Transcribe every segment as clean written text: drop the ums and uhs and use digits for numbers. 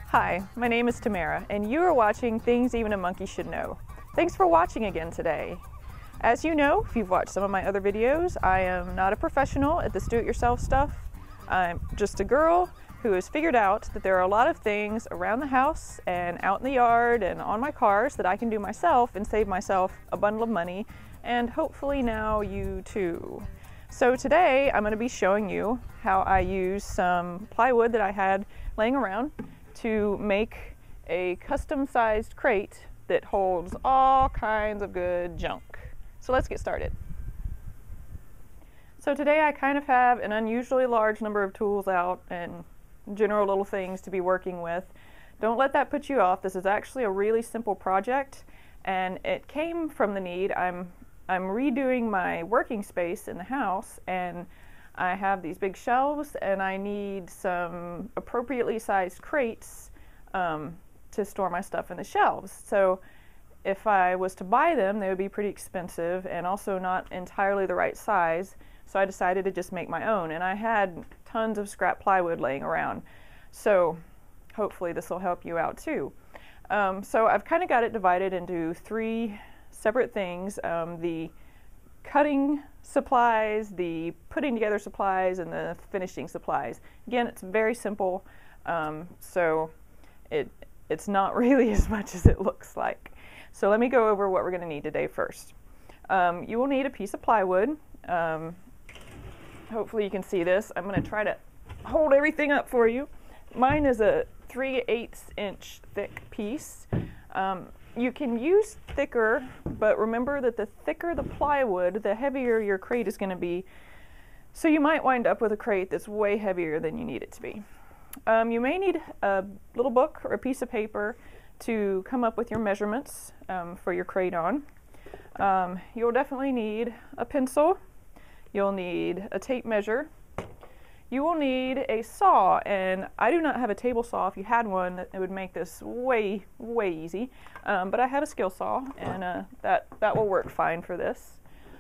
Hi, my name is Tamara, and you are watching Things Even a Monkey Should Know. Thanks for watching again today. As you know, if you've watched some of my other videos, I am not a professional at this do-it-yourself stuff. I'm just a girl who has figured out that there are a lot of things around the house and out in the yard and on my cars that I can do myself and save myself a bundle of money, and hopefully now you too. So today I'm going to be showing you how I use some plywood that I had laying around to make a custom-sized crate that holds all kinds of good junk. So let's get started. So today I kind of have an unusually large number of tools out and general little things to be working with. Don't let that put you off. This is actually a really simple project, and it came from the need. I'm redoing my working space in the house, and I have these big shelves, and I need some appropriately sized crates to store my stuff in the shelves. So if I was to buy them, they would be pretty expensive and also not entirely the right size. So I decided to just make my own, and I had tons of scrap plywood laying around. So hopefully this will help you out too. So I've kind of got it divided into three separate things. The cutting supplies, the putting together supplies, and the finishing supplies. Again, it's very simple, so it's not really as much as it looks like. So let me go over what we're going to need today first. You will need a piece of plywood. Hopefully you can see this. I'm going to try to hold everything up for you. Mine is a 3/8 inch thick piece. You can use thicker, but remember that the thicker the plywood, the heavier your crate is going to be. So you might wind up with a crate that's way heavier than you need it to be. You may need a little book or a piece of paper to come up with your measurements for your crate on. You'll definitely need a pencil. You'll need a tape measure. You will need a saw, and I do not have a table saw. If you had one, it would make this way easy. But I have a skill saw, and that will work fine for this.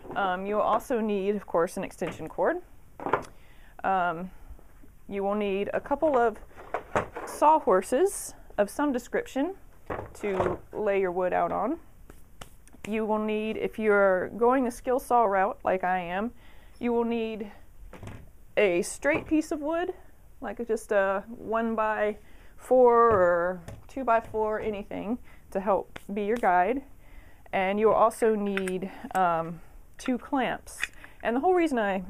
You will also need, of course, an extension cord. You will need a couple of sawhorses of some description to lay your wood out on. You will need, if you're going the skill saw route like I am, you will need a straight piece of wood, like just a 1x4 or 2x4, anything to help be your guide. And you'll also need 2 clamps. And the whole reason I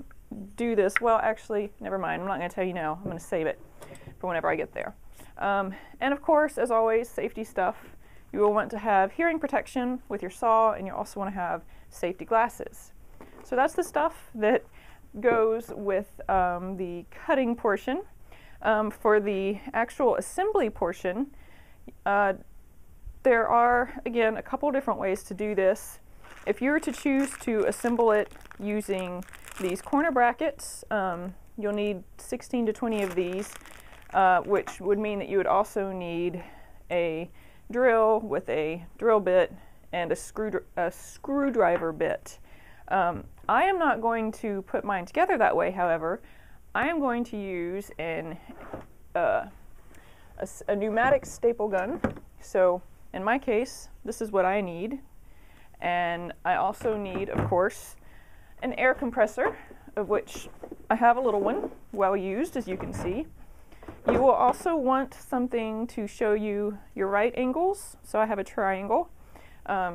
do this, well, actually, never mind, I'm not going to tell you now. I'm going to save it for whenever I get there. And of course, as always, safety stuff. You will want to have hearing protection with your saw, and you also want to have safety glasses. So that's the stuff that goes with the cutting portion. For the actual assembly portion, there are, again, a couple different ways to do this. If you were to choose to assemble it using these corner brackets, you'll need 16 to 20 of these, which would mean that you would also need a drill with a drill bit and a screwdriver bit. I am not going to put mine together that way, however. I am going to use a pneumatic staple gun. So in my case, this is what I need. And I also need, of course, an air compressor, of which I have a little one, well used, as you can see. You will also want something to show you your right angles. So I have a triangle,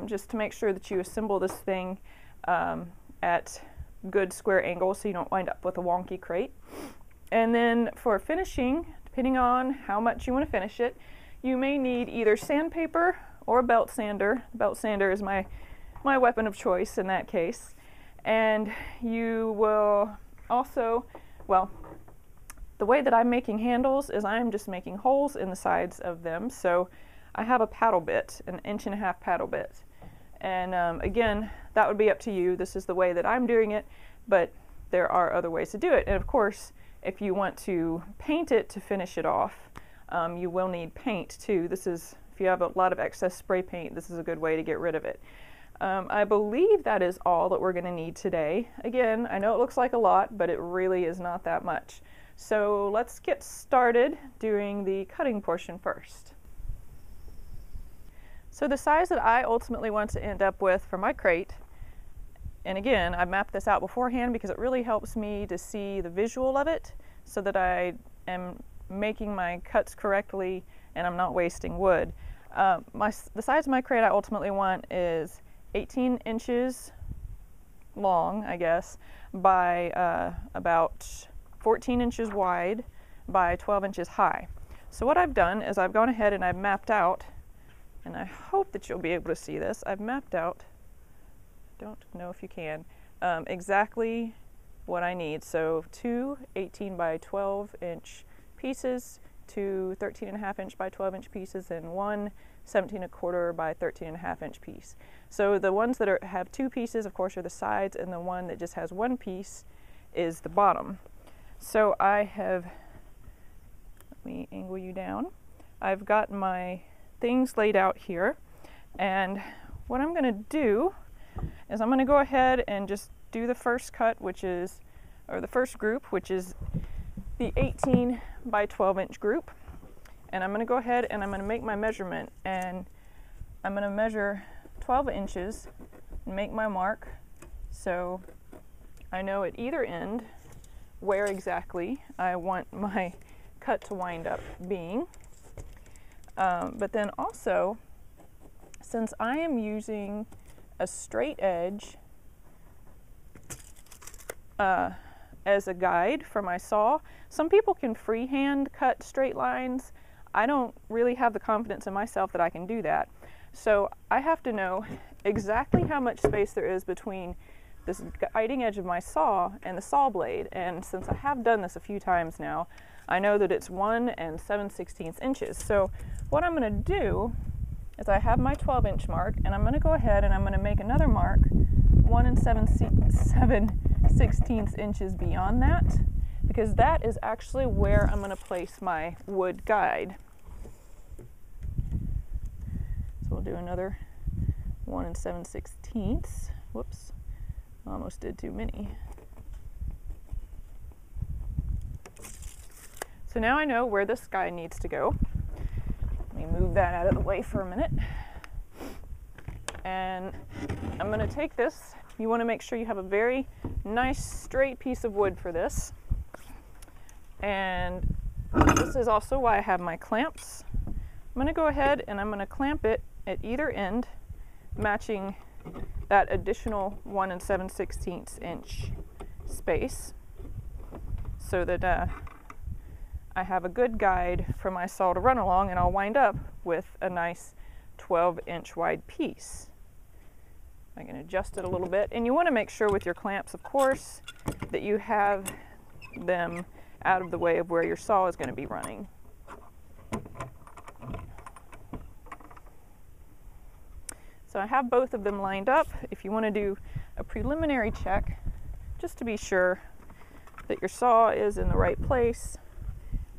just to make sure that you assemble this thing at good square angles so you don't wind up with a wonky crate. And then for finishing, depending on how much you want to finish it, you may need either sandpaper or a belt sander. The belt sander is my weapon of choice in that case. And you will also, well, the way that I'm making handles is I'm just making holes in the sides of them. So I have a paddle bit, an 1.5 inch paddle bit. And again, that would be up to you. This is the way that I'm doing it, but there are other ways to do it. And of course, if you want to paint it to finish it off, you will need paint too. This is If you have a lot of excess spray paint, this is a good way to get rid of it. I believe that is all that we're going to need today. Again, I know it looks like a lot, but it really is not that much. So let's get started doing the cutting portion first. So the size that I ultimately want to end up with for my crate, and again, I mapped this out beforehand because it really helps me to see the visual of it so that I am making my cuts correctly and I'm not wasting wood. The size of my crate I ultimately want is 18 inches long, I guess, by about 14 inches wide by 12 inches high. So what I've done is I've gone ahead and I've mapped out, and I hope that you'll be able to see this, I've mapped out, don't know if you can, exactly what I need. So 2 18 by 12 inch pieces, 2 13.5 inch by 12 inch pieces, and 1 17.25 by 13.5 inch piece. So the ones that have 2 pieces, of course, are the sides, and the one that just has 1 piece is the bottom. So I have, let me angle you down. I've got my things laid out here, and what I'm going to do is I'm going to go ahead and just do the first cut, which is, or the first group, which is the 18 by 12 inch group. And I'm going to go ahead and I'm going to make my measurement, and I'm going to measure 12 inches and make my mark so I know at either end where exactly I want my cut to wind up being. But then also, since I am using a straight edge as a guide for my saw, some people can freehand cut straight lines. I don't really have the confidence in myself that I can do that. So I have to know exactly how much space there is between this guiding edge of my saw and the saw blade. And since I have done this a few times now, I know that it's 1 7/16 inches. So what I'm going to do is I have my 12 inch mark, and I'm going to go ahead and I'm going to make another mark 1 7/16 inches beyond that, because that is actually where I'm going to place my wood guide. So we'll do another 1 7/16. Whoops, almost did too many. So now I know where this guide needs to go. Let me move that out of the way for a minute. And I'm going to take this. You want to make sure you have a very nice straight piece of wood for this. And this is also why I have my clamps. I'm going to go ahead and I'm going to clamp it at either end, matching that additional 1 7/16 inch space, so that I have a good guide for my saw to run along, and I'll wind up with a nice 12 inch wide piece. I can adjust it a little bit, and you want to make sure with your clamps, of course, that you have them out of the way of where your saw is going to be running. So I have both of them lined up. If you want to do a preliminary check, just to be sure that your saw is in the right place,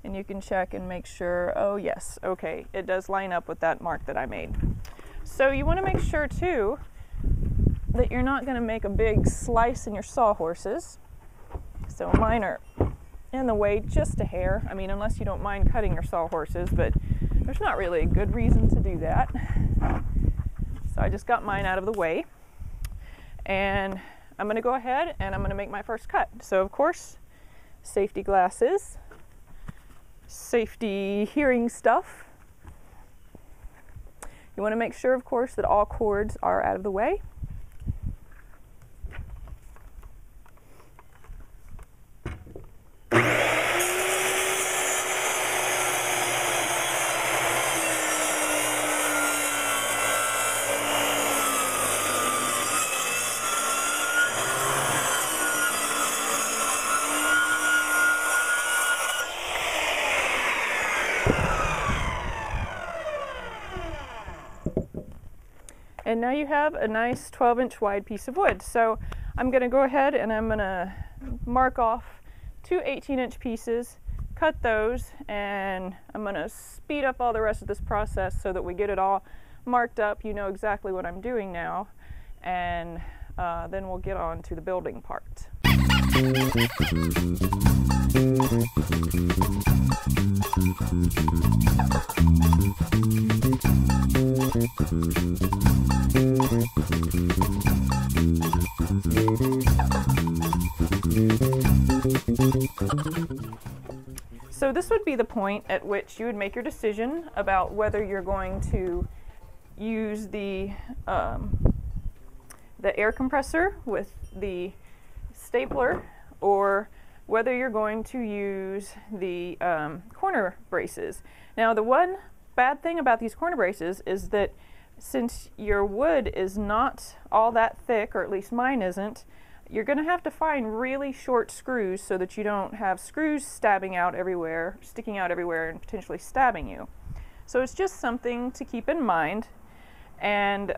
and you can check and make sure, oh yes, okay, it does line up with that mark that I made. So you want to make sure too that you're not going to make a big slice in your sawhorses. So mine are in the way just a hair. I mean, unless you don't mind cutting your sawhorses, but there's not really a good reason to do that. So I just got mine out of the way, and I'm going to go ahead and I'm going to make my first cut. So of course, safety glasses, safety hearing stuff. You want to make sure, of course, that all cords are out of the way. And now you have a nice 12-inch wide piece of wood. So I'm going to go ahead and I'm going to mark off two 18-inch pieces, cut those, and I'm going to speed up all the rest of this process so that we get it all marked up. You know exactly what I'm doing now, and then we'll get on to the building part. So this would be the point at which you would make your decision about whether you're going to use the air compressor with the stapler, or whether you're going to use the corner braces. Now, the one bad thing about these corner braces is that since your wood is not all that thick, or at least mine isn't, you're going to have to find really short screws so that you don't have screws sticking out everywhere, and potentially stabbing you. So it's just something to keep in mind. And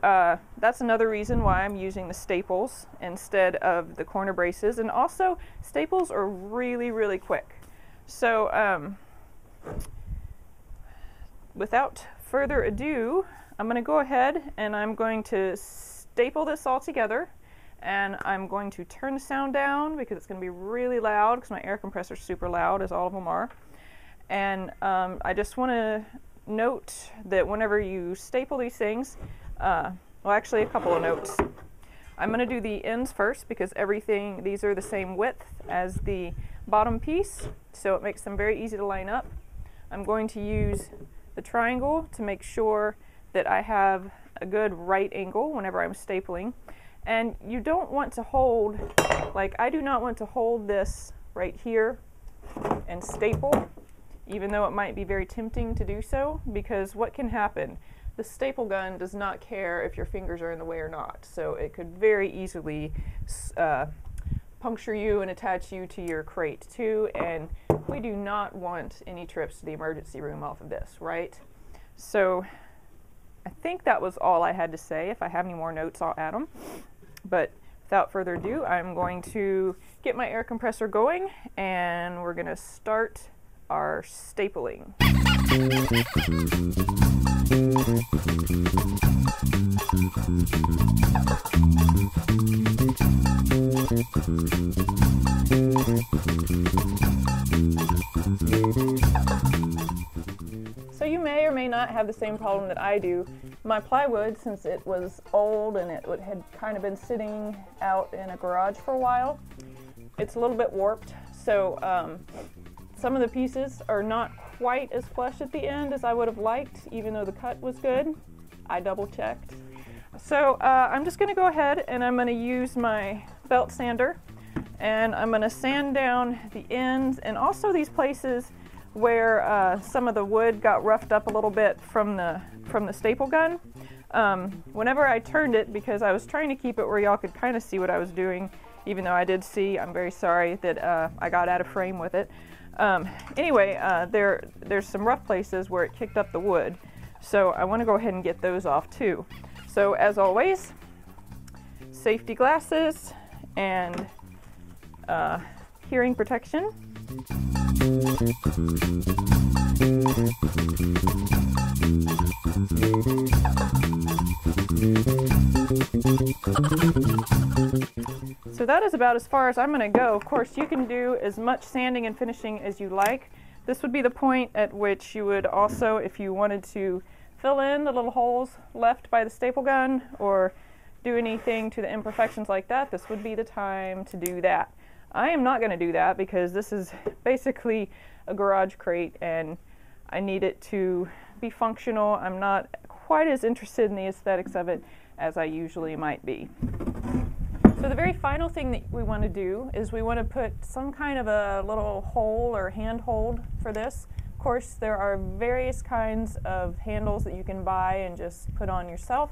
that's another reason why I'm using the staples instead of the corner braces. And also, staples are really, really quick. So without further ado, I'm going to go ahead and I'm going to staple this all together. And I'm going to turn the sound down because it's going to be really loud, because my air compressor is super loud, as all of them are. And I just want to note that whenever you staple these things, well, actually a couple of notes. I'm going to do the ends first because these are the same width as the bottom piece, so it makes them very easy to line up. I'm going to use the triangle to make sure that I have a good right angle whenever I'm stapling. And you don't want to hold, like I do not want to hold this right here and staple, even though it might be very tempting to do so, because what can happen? The staple gun does not care if your fingers are in the way or not, so it could very easily puncture you and attach you to your crate too, and we do not want any trips to the emergency room off of this, right? So I think that was all I had to say. If I have any more notes, I'll add them. But without further ado, I'm going to get my air compressor going, and we're going to start our stapling. So you may or may not have the same problem that I do. My plywood, since it was old and it had kind of been sitting out in a garage for a while, it's a little bit warped. So some of the pieces are not quite as flush at the end as I would have liked, even though the cut was good. I double checked. So I'm just going to go ahead and I'm going to use my belt sander, and I'm going to sand down the ends and also these places where some of the wood got roughed up a little bit from the staple gun. Whenever I turned it, because I was trying to keep it where y'all could kind of see what I was doing, even though I did see, I'm very sorry that I got out of frame with it. Anyway, there's some rough places where it kicked up the wood, so I want to go ahead and get those off too. So as always, safety glasses and hearing protection. So that is about as far as I'm going to go. Of course, you can do as much sanding and finishing as you like. This would be the point at which you would also, if you wanted to fill in the little holes left by the staple gun or do anything to the imperfections like that, this would be the time to do that. I am not going to do that because this is basically a garage crate and I need it to be functional. I'm not quite as interested in the aesthetics of it as I usually might be. So the very final thing that we want to do is we want to put some kind of a little hole or handhold for this. Of course, there are various kinds of handles that you can buy and just put on yourself.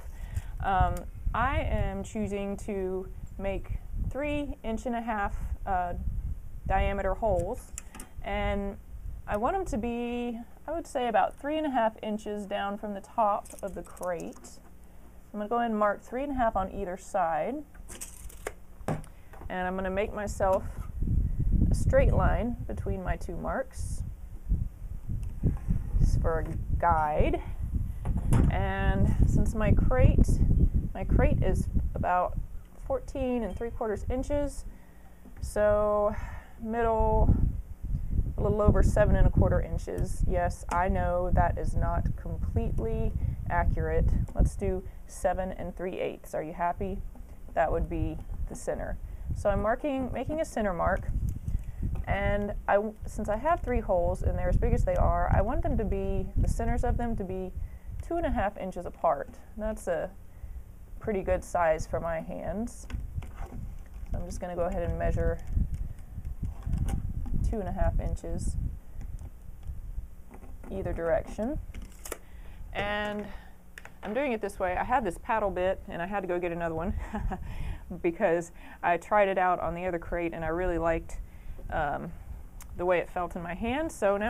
I am choosing to make 3.5 inch diameter holes, and I want them to be, I would say, about 3.5 inches down from the top of the crate. I'm going to go ahead and mark 3.5 on either side, and I'm going to make myself a straight line between my two marks. for a guide. And since my crate is about 14 3/4 inches, so middle, a little over 7 1/4 inches. Yes, I know that is not completely accurate. Let's do 7 3/8. Are you happy? That would be the center. So I'm making a center mark, and since I have 3 holes and they're as big as they are, I want them to be, the centers of them to be 2.5 inches apart. That's a pretty good size for my hands. So I'm just going to go ahead and measure 2.5 inches either direction. And I'm doing it this way. I had this paddle bit and I had to go get another one because I tried it out on the other crate and I really liked the way it felt in my hand. So now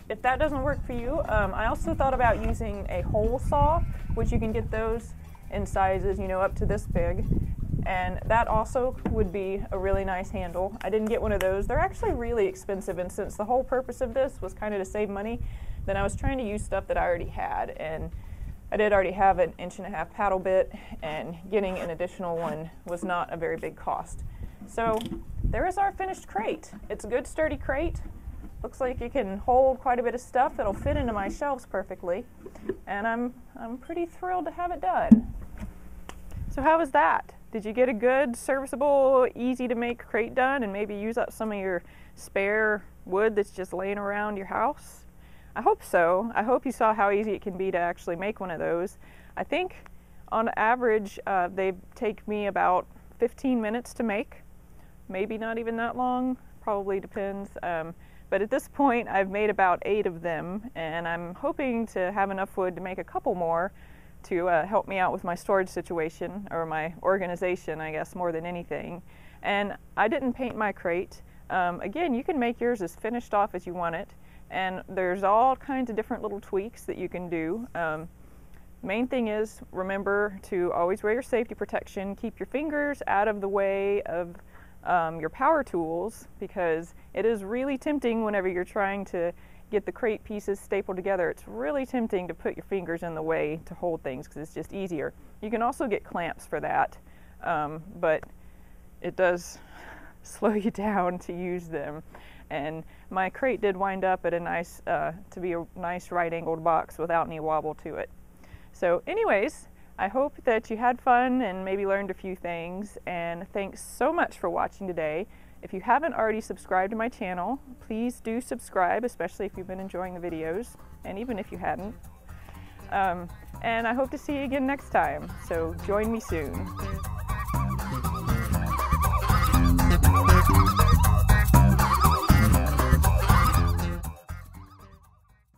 if that doesn't work for you, I also thought about using a hole saw, which you can get those in sizes, you know, up to this big, and that also would be a really nice handle. I didn't get one of those. They're actually really expensive, and since the whole purpose of this was kind of to save money, then I was trying to use stuff that I already had, and I did already have an 1.5 inch paddle bit, and getting an additional one was not a very big cost. So there is our finished crate. It's a good sturdy crate. Looks like it can hold quite a bit of stuff. It'll fit into my shelves perfectly, and I'm pretty thrilled to have it done. So how was that? Did you get a good, serviceable, easy to make crate done and maybe use up some of your spare wood that's just laying around your house? I hope so. I hope you saw how easy it can be to actually make one of those. I think on average they take me about 15 minutes to make. Maybe not even that long, probably depends. But at this point, I've made about 8 of them, and I'm hoping to have enough wood to make a couple more to help me out with my storage situation, or my organization, I guess, more than anything. And I didn't paint my crate. Again, you can make yours as finished off as you want it, and there's all kinds of different little tweaks that you can do. Main thing is, remember to always wear your safety protection, keep your fingers out of the way of your power tools, because it is really tempting whenever you're trying to get the crate pieces stapled together. It's really tempting to put your fingers in the way to hold things because it's just easier. You can also get clamps for that, but it does slow you down to use them. And my crate did wind up at a nice, to be a nice right-angled box without any wobble to it. So anyways, I hope that you had fun and maybe learned a few things, and thanks so much for watching today. If you haven't already subscribed to my channel, please do subscribe, especially if you've been enjoying the videos, and even if you hadn't. And I hope to see you again next time, so join me soon.